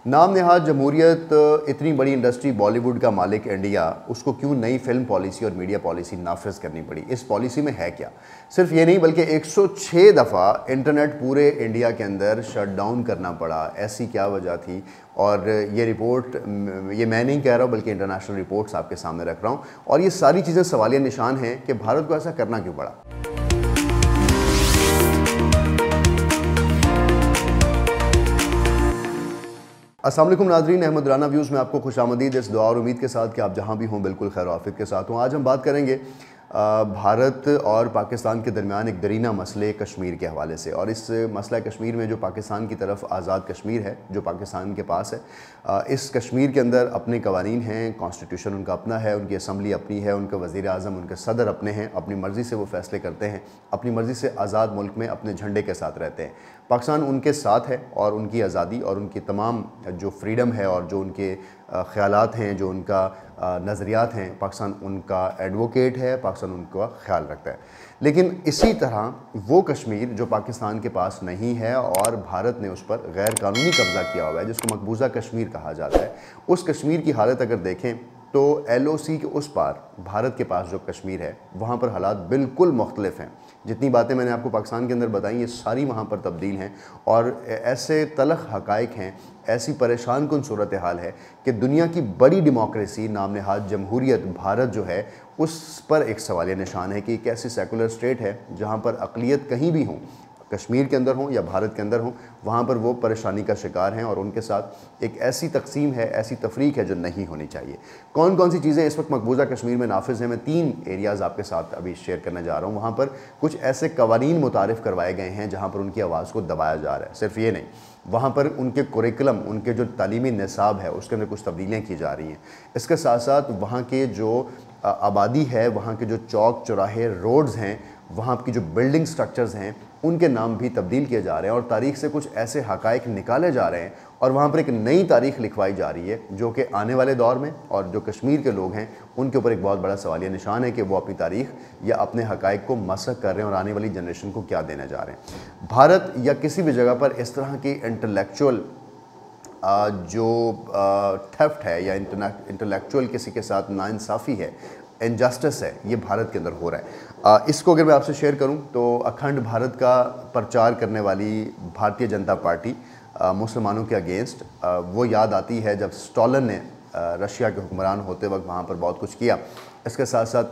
नाम नहाद जमहूरियत, इतनी बड़ी इंडस्ट्री बॉलीवुड का मालिक इंडिया, उसको क्यों नई फिल्म पॉलिसी और मीडिया पॉलिसी नाफिज करनी पड़ी? इस पॉलिसी में है क्या? सिर्फ ये नहीं बल्कि 106 दफ़ा इंटरनेट पूरे इंडिया के अंदर शट डाउन करना पड़ा। ऐसी क्या वजह थी? और ये रिपोर्ट, ये मैं नहीं कह रहा हूँ बल्कि इंटरनेशनल रिपोर्ट्स आपके सामने रख रहा हूँ, और ये सारी चीज़ें सवालिया निशान हैं कि भारत को ऐसा करना क्यों पड़ा। अस्सलाम वालेकुम नाज़रीन, अहमद राना व्यूज़ में आपको खुशामदीद। इस दुआ और उम्मीद के साथ कि आप जहाँ भी हों बिल्कुल खैर आफियत के साथ हों। आज हम बात करेंगे भारत और पाकिस्तान के दरमियान एक दरीना मसले कश्मीर के हवाले से, और इस मसला कश्मीर में जो पाकिस्तान की तरफ आज़ाद कश्मीर है, जो पाकिस्तान के पास है, इस कश्मीर के अंदर अपने कवानीन हैं, कॉन्स्टिट्यूशन उनका अपना है, उनकी असम्बली अपनी है, उनके वज़ीर आज़म, उनके सदर अपने हैं, अपनी मर्ज़ी से वो फ़ैसले करते हैं, अपनी मर्ज़ी से आज़ाद मुल्क में अपने झंडे के साथ रहते हैं। पाकिस्तान उनके साथ है और उनकी आज़ादी और उनकी तमाम जो फ्रीडम है और जो उनके ख़यालात हैं, जो उनका नज़रियात हैं, पाकिस्तान उनका एडवोकेट है, पाकिस्तान उनका ख्याल रखता है। लेकिन इसी तरह वो कश्मीर जो पाकिस्तान के पास नहीं है और भारत ने उस पर गैर कानूनी कब्ज़ा किया हुआ है, जिसको मकबूजा कश्मीर कहा जाता है, उस कश्मीर की हालत अगर देखें तो LOC के उस पार भारत के पास जो कश्मीर है, वहाँ पर हालात बिल्कुल मुख्तलिफ हैं। जितनी बातें मैंने आपको पाकिस्तान के अंदर बताई, ये सारी वहाँ पर तब्दील हैं, और ऐसे तलख हक़ाइक़ हैं, ऐसी परेशान कुन सूरत हाल है कि दुनिया की बड़ी डेमोक्रेसी नाम नहाद जमहूरियत भारत जो है, उस पर एक सवालिया निशान है कि एक ऐसी सेकुलर स्टेट है जहाँ पर अक़लियत कहीं भी हों, कश्मीर के अंदर हों या भारत के अंदर हों, वहाँ पर वो परेशानी का शिकार हैं, और उनके साथ एक ऐसी तकसीम है, ऐसी तफरीक है जो नहीं होनी चाहिए। कौन कौन सी चीज़ें इस वक्त मकबूजा कश्मीर में नाफिज हैं, मैं 3 एरियाज़ आपके साथ अभी शेयर करने जा रहा हूँ। वहाँ पर कुछ ऐसे कवानीन मुतारिफ़ करवाए गए हैं जहाँ पर उनकी आवाज़ को दबाया जा रहा है। सिर्फ ये नहीं, वहाँ पर उनके कुरिकुलम, उनके जो तालीमी निसाब है, उसके अंदर कुछ तब्दीलियाँ की जा रही हैं। इसके साथ साथ वहाँ के जो आबादी है, वहाँ के जो चौक चौराहे, रोड्स हैं, वहाँ की जो बिल्डिंग स्ट्रक्चर्स हैं, उनके नाम भी तब्दील किए जा रहे हैं, और तारीख़ से कुछ ऐसे हक़ाइक़ निकाले जा रहे हैं, और वहाँ पर एक नई तारीख़ लिखवाई जा रही है जो कि आने वाले दौर में, और जो कश्मीर के लोग हैं उनके ऊपर एक बहुत बड़ा सवालिया निशान है कि वो अपनी तारीख़ या अपने हक़ाइक़ को मसख़ कर रहे हैं और आने वाली जनरेशन को क्या देने जा रहे हैं। भारत या किसी भी जगह पर इस तरह की इंटेलेक्चुअल जो थेफ्ट है या इंटेलेक्चुअल किसी के साथ नाइंसाफ़ी है, इनजस्टिस है, ये भारत के अंदर हो रहा है। इसको अगर मैं आपसे शेयर करूं तो अखंड भारत का प्रचार करने वाली भारतीय जनता पार्टी मुसलमानों के अगेंस्ट, वो याद आती है जब स्टॉलिन ने रशिया के हुक्मरान होते वक्त वहाँ पर बहुत कुछ किया। इसके साथ साथ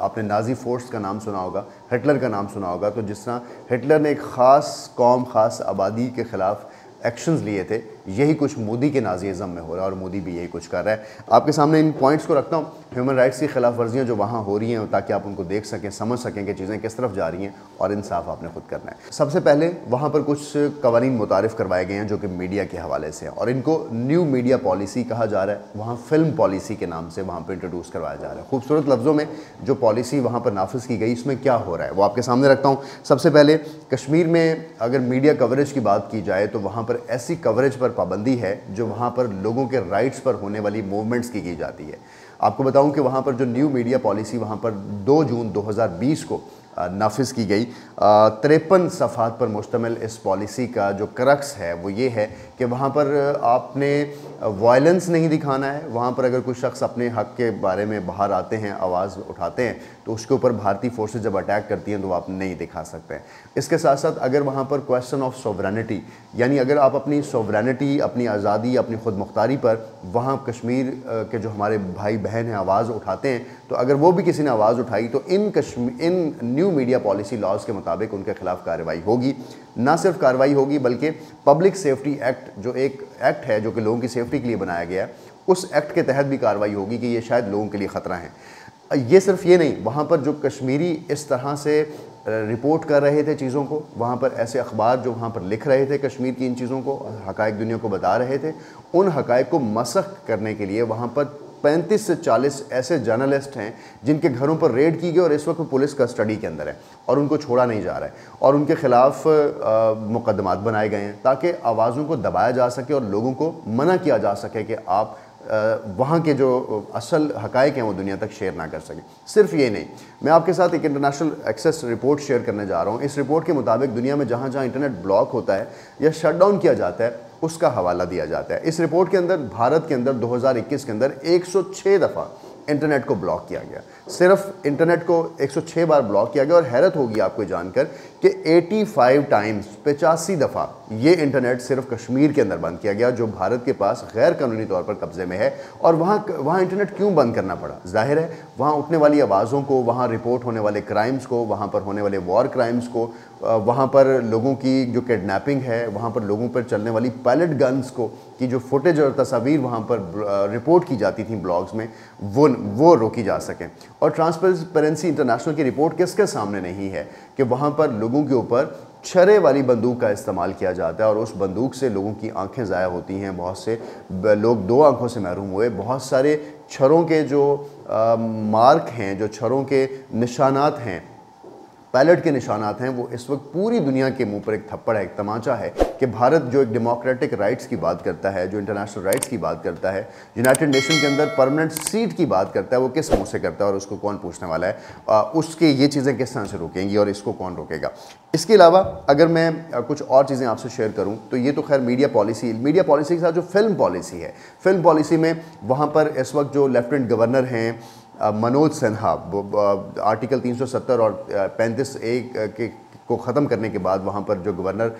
आपने नाज़ी फोर्स का नाम सुना होगा, हिटलर का नाम सुना होगा। तो जिस तरह हिटलर ने एक ख़ास कौम, ख़ास आबादी के ख़िलाफ़ एक्शंस लिए थे, यही कुछ मोदी के नाज़ीज़म में हो रहा है, और मोदी भी यही कुछ कर रहा है। आपके सामने इन पॉइंट्स को रखता हूँ, ह्यूमन राइट्स की खिलाफ वर्जियाँ जो वहाँ हो रही हैं, ताकि आप उनको देख सकें, समझ सकें कि चीज़ें किस तरफ जा रही हैं, और इंसाफ आपने खुद करना है। सबसे पहले वहाँ पर कुछ कवानीन मुतारिफ़ करवाए गए हैं जो कि मीडिया के हवाले से हैं, और इनको न्यू मीडिया पॉलिसी कहा जा रहा है। वहाँ फिल्म पॉलिसी के नाम से वहाँ पर इंट्रोड्यूस करवाया जा रहा है। खूबसूरत लफ्ज़ों में जो पॉलिसी वहाँ पर नाफिज की गई, इसमें क्या हो रहा है वो आपके सामने रखता हूँ। सबसे पहले कश्मीर में अगर मीडिया कवरेज की बात की जाए तो वहाँ पर ऐसी कवरेज पर पाबंदी है जो वहाँ पर लोगों के राइट्स पर होने वाली मूवमेंट्स की जाती है। आपको बताऊं कि वहाँ पर जो न्यू मीडिया पॉलिसी वहाँ पर 2 जून 2020 को नाफिज की गई, 53 सफ़हात पर मुश्तमिल इस पॉलिसी का जो क्रक्स है वो ये है कि वहाँ पर आपने वायलेंस नहीं दिखाना है। वहाँ पर अगर कोई शख्स अपने हक़ के बारे में बाहर आते हैं, आवाज़ उठाते हैं, तो उसके ऊपर भारतीय फोर्सेस जब अटैक करती हैं तो वो आप नहीं दिखा सकते हैं। इसके साथ साथ अगर वहाँ पर क्वेश्चन ऑफ सोवरेनिटी, यानी अगर आप अपनी सोवरेनिटी, अपनी आज़ादी, अपनी खुद मुख्तारी पर वहाँ कश्मीर के जो हमारे भाई बहन हैं आवाज़ उठाते हैं, तो अगर वो भी किसी ने आवाज़ उठाई तो इन न्यू मीडिया पॉलिसी लॉज के मुताबिक उनके खिलाफ कार्रवाई होगी। ना सिर्फ कार्रवाई होगी बल्कि पब्लिक सेफ्टी एक्ट, जो एक एक्ट है जो कि लोगों की सेफ्टी के लिए बनाया गया है, उस एक्ट के तहत भी कार्रवाई होगी कि ये शायद लोगों के लिए ख़तरा है। ये सिर्फ ये नहीं, वहाँ पर जो कश्मीरी इस तरह से रिपोर्ट कर रहे थे चीज़ों को, वहाँ पर ऐसे अखबार जो वहाँ पर लिख रहे थे कश्मीर की इन चीज़ों को, हक़ाइक़ दुनिया को बता रहे थे, उन हक़ाइक़ को मसख़ करने के लिए वहाँ पर 35 से 40 ऐसे जर्नलिस्ट हैं जिनके घरों पर रेड की गई और इस वक्त पुलिस कस्टडी के अंदर है और उनको छोड़ा नहीं जा रहा है, और उनके ख़िलाफ़ मुकदमात बनाए गए हैं ताकि आवाज़ों को दबाया जा सके और लोगों को मना किया जा सके कि आप वहाँ के जो असल हक़ाइक़ हैं वो दुनिया तक शेयर ना कर सकें। सिर्फ ये नहीं, मैं आपके साथ एक इंटरनेशनल एक्सेस रिपोर्ट शेयर करने जा रहा हूँ। इस रिपोर्ट के मुताबिक दुनिया में जहाँ जहाँ इंटरनेट ब्लॉक होता है या शट डाउन किया जाता है, उसका हवाला दिया जाता है। इस रिपोर्ट के अंदर भारत के अंदर 2021 के अंदर 106 दफ़ा इंटरनेट को ब्लॉक किया गया, सिर्फ इंटरनेट को 106 बार ब्लॉक किया गया। और हैरत होगी आपको जानकर कि 85 टाइम्स 85 दफ़ा ये इंटरनेट सिर्फ कश्मीर के अंदर बंद किया गया, जो भारत के पास गैर कानूनी तौर पर कब्जे में है। और वहाँ इंटरनेट क्यों बंद करना पड़ा? जाहिर है वहाँ उठने वाली आवाज़ों को, वहाँ रिपोर्ट होने वाले क्राइम्स को, वहाँ पर होने वाले वॉर क्राइम्स को, वहाँ पर लोगों की जो किडनैपिंग है, वहाँ पर लोगों पर चलने वाली पैलेट गन्स को की जो फुटेज और तस्वीर वहाँ पर रिपोर्ट की जाती थी ब्लॉग्स में, वो रोकी जा सकें। और ट्रांसपेरेंसी इंटरनेशनल की रिपोर्ट किसके सामने नहीं है कि वहाँ पर लोगों के ऊपर छरे वाली बंदूक का इस्तेमाल किया जाता है और उस बंदूक से लोगों की आंखें ज़ाया होती हैं। बहुत से लोग 2 आंखों से महरूम हुए। बहुत सारे छरों के जो मार्क हैं, जो छरों के निशानात हैं, पैलेट के निशानात हैं, वो इस वक्त पूरी दुनिया के मुंह पर एक थप्पड़ है, एक तमाचा है कि भारत जो एक डेमोक्रेटिक राइट्स की बात करता है, जो इंटरनेशनल राइट्स की बात करता है, यूनाइटेड नेशन के अंदर परमानेंट सीट की बात करता है, वो किस मुंह से करता है और उसको कौन पूछने वाला है? उसके ये चीज़ें किस तरह से रोकेंगी और इसको कौन रोकेगा? इसके अलावा अगर मैं कुछ और चीज़ें आपसे शेयर करूँ तो ये तो खैर मीडिया पॉलिसी के साथ जो फिल्म पॉलिसी है, फिल्म पॉलिसी में वहाँ पर इस वक्त जो लेफ्टिनेंट गवर्नर हैं मनोज सिन्हा, आर्टिकल 370 और 35A को ख़त्म करने के बाद वहाँ पर जो गवर्नर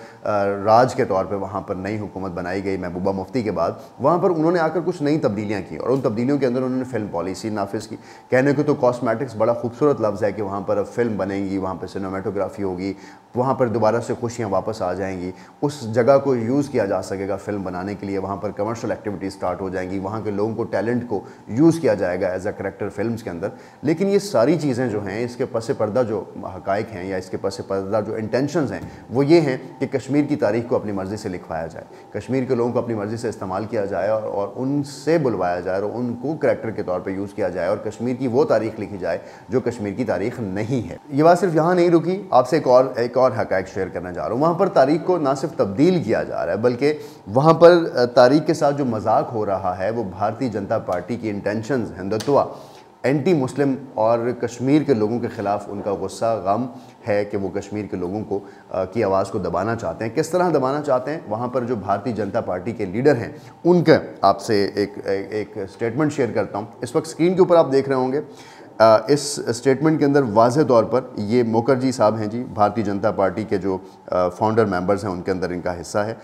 राज के तौर पे वहाँ पर नई हुकूमत बनाई गई महबूबा मुफ्ती के बाद, वहाँ पर उन्होंने आकर कुछ नई तब्दीलियाँ की और उन तब्दीलियों के अंदर उन्होंने फिल्म पॉलिसी नाफिज की। कहने को तो कॉस्मेटिक्स बड़ा खूबसूरत लफ्ज़ है कि वहाँ पर अब फिल्म बनेंगी, वहाँ पर सिनेमाटोग्राफी होगी, वहाँ पर दोबारा से खुशियाँ वापस आ जाएंगी, उस जगह को यूज़ किया जा सकेगा फिल्म बनाने के लिए, वहाँ पर कमर्शियल एक्टिविटी स्टार्ट हो जाएंगी, वहाँ के लोगों को, टैलेंट को यूज़ किया जाएगा एज अ करेक्टर फिल्म्स के अंदर। लेकिन ये सारी चीज़ें जो हैं, इसके पस पर्दा जो हक़ाइक़ हैं या इसके पस पर्दा जो इंटेंशंस हैं, वो ये हैं कि कश्मीर की तारीख़ को अपनी मर्ज़ी से लिखवाया जाए, कश्मीर के लोगों को अपनी मर्ज़ी से इस्तेमाल किया जाए और उनसे बुलवाया जाए और उनको करैक्टर के तौर पर यूज़ किया जाए और कश्मीर की वो तारीख़ लिखी जाए जो कश्मीर की तारीख़ नहीं है। ये बात सिर्फ यहाँ नहीं रुकी, आपसे एक और हक़ाइक़ शेयर करना चाह रहा हूँ। वहाँ पर तारीख़ को ना सिर्फ तब्दील किया जा रहा है, बल्कि वहाँ पर तारीख़ के साथ जो मजाक हो रहा है वो भारतीय जनता पार्टी की इंटेंशंस, हिंदुत्व, एंटी मुस्लिम और कश्मीर के लोगों के ख़िलाफ़ उनका गुस्सा, गम है कि वो कश्मीर के लोगों को की आवाज़ को दबाना चाहते हैं। किस तरह दबाना चाहते हैं? वहाँ पर जो भारतीय जनता पार्टी के लीडर हैं उनका आपसे एक स्टेटमेंट शेयर करता हूँ। इस वक्त स्क्रीन के ऊपर आप देख रहे होंगे। इस स्टेटमेंट के अंदर वाज़े तौर पर ये मुखर्जी साहब हैं जी, भारतीय जनता पार्टी के जो फाउंडर मेंबर्स हैं उनके अंदर इनका हिस्सा है।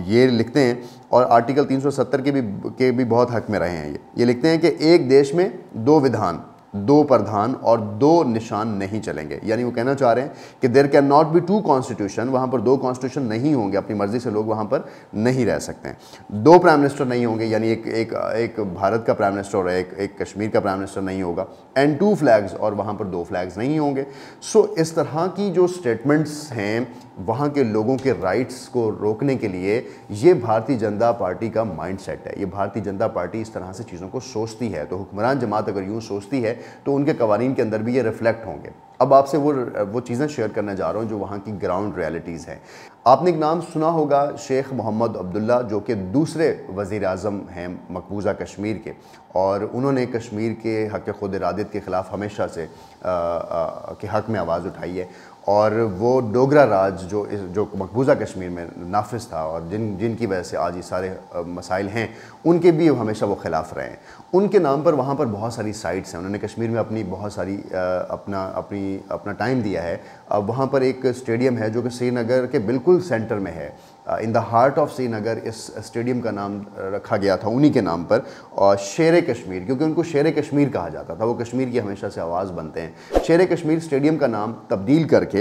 ये लिखते हैं और आर्टिकल 370 के भी बहुत हक में रहे हैं। ये लिखते हैं कि एक देश में 2 विधान, 2 प्रधान और 2 निशान नहीं चलेंगे। यानी वो कहना चाह रहे हैं कि there can not be 2 constitution, वहाँ पर 2 कॉन्स्टिट्यूशन नहीं होंगे, अपनी मर्ज़ी से लोग वहाँ पर नहीं रह सकते हैं। 2 प्राइम मिनिस्टर नहीं होंगे, यानी एक भारत का प्राइम मिनिस्टर और एक कश्मीर का प्राइम मिनिस्टर नहीं होगा। एंड 2 फ्लैग्स, और वहाँ पर 2 फ्लैग्स नहीं होंगे। सो इस तरह की जो स्टेटमेंट्स हैं वहाँ के लोगों के राइट्स को रोकने के लिए, ये भारतीय जनता पार्टी का माइंडसेट है। ये भारतीय जनता पार्टी इस तरह से चीज़ों को सोचती है। तो हुक्मरान जमात अगर यूँ सोचती है तो उनके कवानीन के अंदर भी ये रिफ्लेक्ट होंगे। अब आपसे वो चीज़ें शेयर करने जा रहा हूँ जो वहाँ की ग्राउंड रियलिटीज़ हैं। आपने एक नाम सुना होगा, शेख मोहम्मद अब्दुल्ला, जो कि दूसरे वज़ीर आज़म हैं मकबूजा कश्मीर के, और उन्होंने कश्मीर के हक़ खुद इरादत के ख़िलाफ़ हमेशा से के हक़ में आवाज़ उठाई है। और वो डोगरा राज जो मकबूजा कश्मीर में नाफिज था और जिनकी वजह से आज ये सारे मसाइल हैं, उनके भी हमेशा वो ख़िलाफ़ रहे हैं। उनके नाम पर वहाँ पर बहुत सारी साइट्स हैं। उन्होंने कश्मीर में अपनी बहुत सारी अपना टाइम दिया है। वहाँ पर एक स्टेडियम है जो कि श्रीनगर के बिल्कुल सेंटर में है, in the heart of Srinagar. इस स्टेडियम का नाम रखा गया था उन्हीं के नाम पर, और शेर कश्मीर, क्योंकि उनको शेर कश्मीर कहा जाता था। वो कश्मीर की हमेशा से आवाज़ बनते हैं। शेर कश्मीर स्टेडियम का नाम तब्दील करके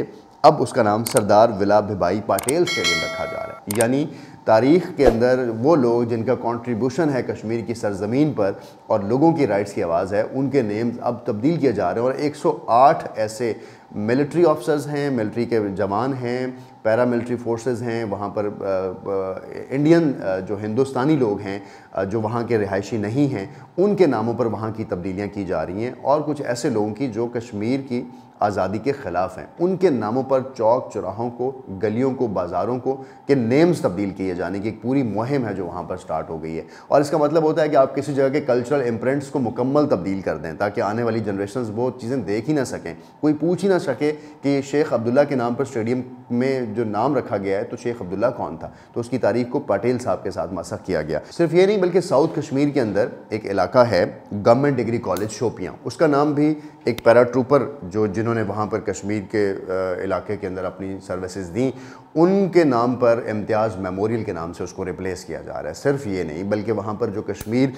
अब उसका नाम सरदार वल्लभ भाई पटेल स्टेडियम रखा जा रहा है। यानी तारीख़ के अंदर वो लोग जिनका कंट्रीब्यूशन है कश्मीर की सरज़मीन पर और लोगों की राइट्स की आवाज़ है, उनके नेम्स अब तब्दील किए जा रहे हैं। और 108 ऐसे मिलिट्री ऑफिसर्स हैं, मिलिट्री के जवान हैं, पैरा मिलिट्री फोर्सेस हैं, वहाँ पर इंडियन जो हिंदुस्तानी लोग हैं जो वहाँ के रिहायशी नहीं हैं, उनके नामों पर वहाँ की तब्दीलियाँ की जा रही हैं। और कुछ ऐसे लोगों की जो कश्मीर की आज़ादी के ख़िलाफ़ हैं, उनके नामों पर चौक चौराहों को, गलियों को, बाज़ारों को के नेम्स तब्दील किए जाने की एक पूरी मुहिम है जो वहाँ पर स्टार्ट हो गई है। और इसका मतलब होता है कि आप किसी जगह के कल्चरल इम्प्रिंट्स को मुकम्मल तब्दील कर दें ताकि आने वाली जनरेशंस वो चीज़ें देख ही ना सकें, कोई पूछ ही ना सके कि शेख अब्दुल्ला के नाम पर स्टेडियम में जो नाम रखा गया है तो शेख अब्दुल्ला कौन था, तो उसकी तारीख को पटेल साहब के साथ मसख किया गया। सिर्फ ये नहीं बल्कि साउथ कश्मीर के अंदर एक इलाका है गवर्नमेंट डिग्री कॉलेज शोपियाँ, उसका नाम भी एक पैरा ट्रूपर जो जिन्होंने वहाँ पर कश्मीर के इलाके के अंदर अपनी सर्विसेज दी उनके नाम पर इम्तियाज़ मेमोरियल के नाम से उसको रिप्लेस किया जा रहा है। सिर्फ ये नहीं बल्कि वहाँ पर जो Kashmir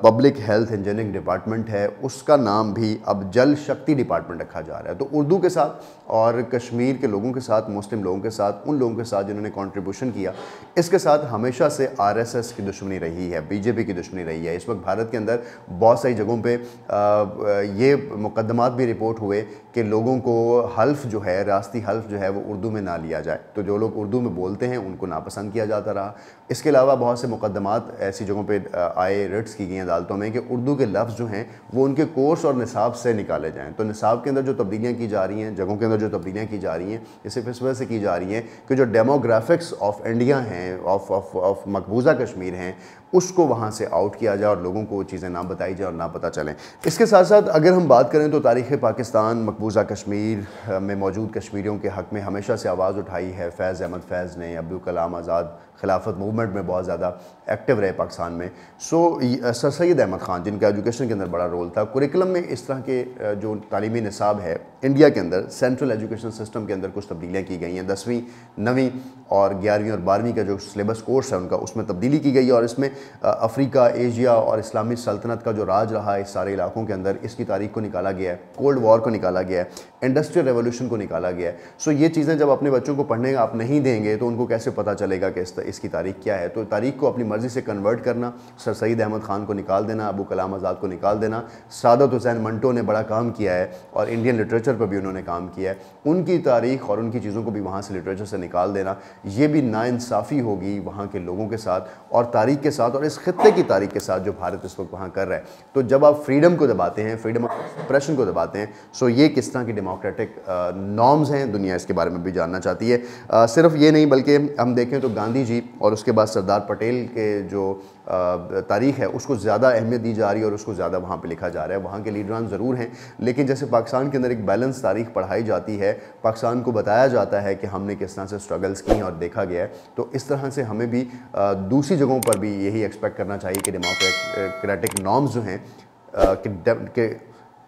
public health engineering department है उसका नाम भी अब जल शक्ति डिपार्टमेंट रखा जा रहा है। तो उर्दू के साथ और कश्मीर के लोगों के साथ, मुस्लिम लोगों के साथ, उन लोगों के साथ जिन्होंने कंट्रीब्यूशन किया, इसके साथ हमेशा से आरएसएस की दुश्मनी रही है, बीजेपी की दुश्मनी रही है। इस वक्त भारत के अंदर बहुत सारी जगहों पर ये मुकदमात भी रिपोर्ट हुए कि लोगों को हल्फ जो है, रास्ती हल्फ जो है वो उर्दू में ना लिया जाए, तो जो लोग उर्दू में बोलते हैं उनको नापसंद किया जाता रहा। इसके अलावा बहुत से मुकदमात ऐसी जगहों पे आए, रिट्स की गई अदालतों में कि उर्दू के लफ्ज़ जो हैं वो उनके कोर्स और निसाब से निकाले जाएँ। तो निसाब के अंदर जो तब्दीलियाँ की जा रही हैं, जगहों के अंदर जो तब्दीलियाँ की जा रही हैं, ये सिर्फ इस वजह से की जा रही हैं कि जो डेमोग्राफिक्स ऑफ इंडिया हैं, ऑफ मकबूजा कश्मीर हैं, उसको वहाँ से आउट किया जाए और लोगों को वो चीज़ें ना बताई जाए और ना पता चलें। इसके साथ साथ अगर हम बात करें तो तारीख़ पाकिस्तान मकबूजा कश्मीर में मौजूद कश्मीरियों के हक़ में हमेशा से आवाज़ उठाई है। फैज़ अहमद फैज़ ने, अब्दुल कलाम आज़ाद खिलाफत मूवमेंट में बहुत ज़्यादा एक्टिव रहे पाकिस्तान में। सर सैयद अहमद ख़ान जिनका एजुकेशन के अंदर बड़ा रोल था, कुरिकुलम में इस तरह के जो तालीमी निसाब है इंडिया के अंदर, सेंट्रल एजुकेशन सिस्टम के अंदर कुछ तब्दीलियाँ की गई हैं। 10वीं 9वीं और 11वीं और 12वीं का जो सिलेबस कोर्स है उनका, उसमें तब्दीली की गई है और इसमें अफ्रीका, एशिया और इस्लामी सल्तनत का जो राज रहा है इस सारे इलाकों के अंदर, इसकी तारीख को निकाला गया है, कोल्ड वॉर को निकाला गया है, इंडस्ट्रियल रेवोल्यूशन को निकाला गया है। सो ये चीज़ें जब अपने बच्चों को पढ़ने आप नहीं देंगे तो उनको कैसे पता चलेगा कि इसकी तारीख क्या है। तो तारीख को अपनी मर्ज़ी से कन्वर्ट करना, सर सैयद अहमद ख़ान को निकाल देना, अबू कलाम आज़ाद को निकाल देना, सादत हुसैन मंटो ने बड़ा काम किया है और इंडियन लिटरेचर पर भी उन्होंने काम किया है, उनकी तारीख और उनकी चीज़ों को भी वहाँ से लिटरेचर से निकाल देना, ये भी नाइंसाफ़ी होगी वहाँ के लोगों के साथ और तारीख के साथ और इस खित्ते की तारीख के साथ जो भारत इस वक्त वहाँ कर रहा है। तो जब आप फ्रीडम को दबाते हैं, फ्रीडम ऑफ एक्सप्रेशन को दबाते हैं, सो ये किस तरह की डेमोक्रेटिक नॉर्म्स हैं, दुनिया इसके बारे में भी जानना चाहती है। सिर्फ ये नहीं बल्कि हम देखें तो गांधी जी और उसके बाद सरदार पटेल के जो तारीख़ है उसको ज़्यादा अहमियत दी जा रही है और उसको ज़्यादा वहाँ पे लिखा जा रहा है। वहाँ के लीडरान ज़रूर हैं, लेकिन जैसे पाकिस्तान के अंदर एक बैलेंस तारीख़ पढ़ाई जाती है, पाकिस्तान को बताया जाता है कि हमने किस तरह से स्ट्रगल्स की और देखा गया है, तो इस तरह से हमें भी दूसरी जगहों पर भी यही एक्सपेक्ट करना चाहिए कि डेमोक्रेटिक नॉर्म्स जो हैं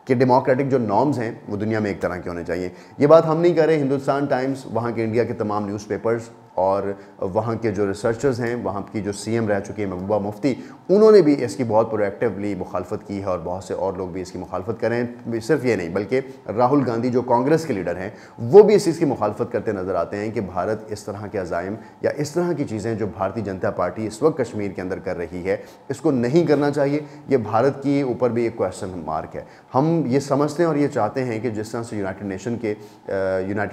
कि डेमोक्रेटिक जो नॉर्म्स हैं वो दुनिया में एक तरह के होने चाहिए। ये बात हम नहीं कर रहे, हिंदुस्तान टाइम्स, वहाँ के इंडिया के तमाम न्यूज़पेपर्स और वहाँ के जो रिसर्चर्स हैं, वहाँ की जो सीएम रह चुकी है महबूबा मुफ्ती, उन्होंने भी इसकी बहुत प्रोएक्टिवली मुखालफत की है और बहुत से और लोग भी इसकी मुखालफत करें। सिर्फ ये नहीं बल्कि राहुल गांधी जो कांग्रेस के लीडर हैं वो भी इस चीज़ की मुखालफत करते नज़र आते हैं कि भारत इस तरह के अज़ाइम या इस तरह की चीज़ें जो भारतीय जनता पार्टी इस वक्त कश्मीर के अंदर कर रही है इसको नहीं करना चाहिए। ये भारत के ऊपर भी एक क्वेश्चन मार्क है। हम ये समझते हैं और ये चाहते हैं कि जिस तरह से यूनाइटेड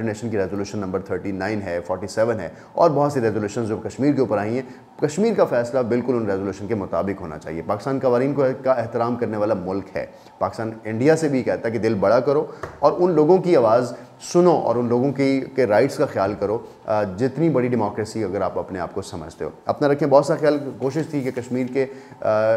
नेशन की रेजोल्यूशन नंबर 39 है, 47 है और बहुत सी रेजोल्यूशन जो कश्मीर के ऊपर आई हैं, कश्मीर का फैसला बिल्कुल उन रेजोल्यूशन के मुताबिक होना चाहिए। पाकिस्तान कवानीन का एहतराम करने वाला मुल्क है। पाकिस्तान इंडिया से भी कहता है कि दिल बड़ा करो और उन लोगों की आवाज़ सुनो और उन लोगों के राइट्स का ख्याल करो जितनी बड़ी डेमोक्रेसी अगर आप अपने आप को समझते हो। अपना रखें। बहुत सा ख्याल कोशिश थी कि कश्मीर के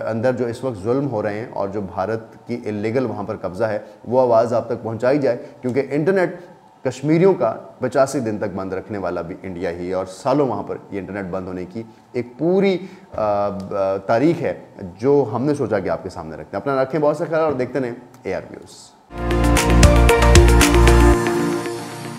अंदर जो इस वक्त जुल्म हो रहे हैं और जो भारत की इलीगल वहाँ पर कब्ज़ा है वो आवाज़ आप तक पहुँचाई जाए, क्योंकि इंटरनेट कश्मीरियों का 85 दिन तक बंद रखने वाला भी इंडिया ही है और सालों वहाँ पर ये इंटरनेट बंद होने की एक पूरी तारीख है जो हमने सोचा कि आपके सामने रखते हैं। अपना रखें बहुत सा ख्याल और देखते रहें AR Views।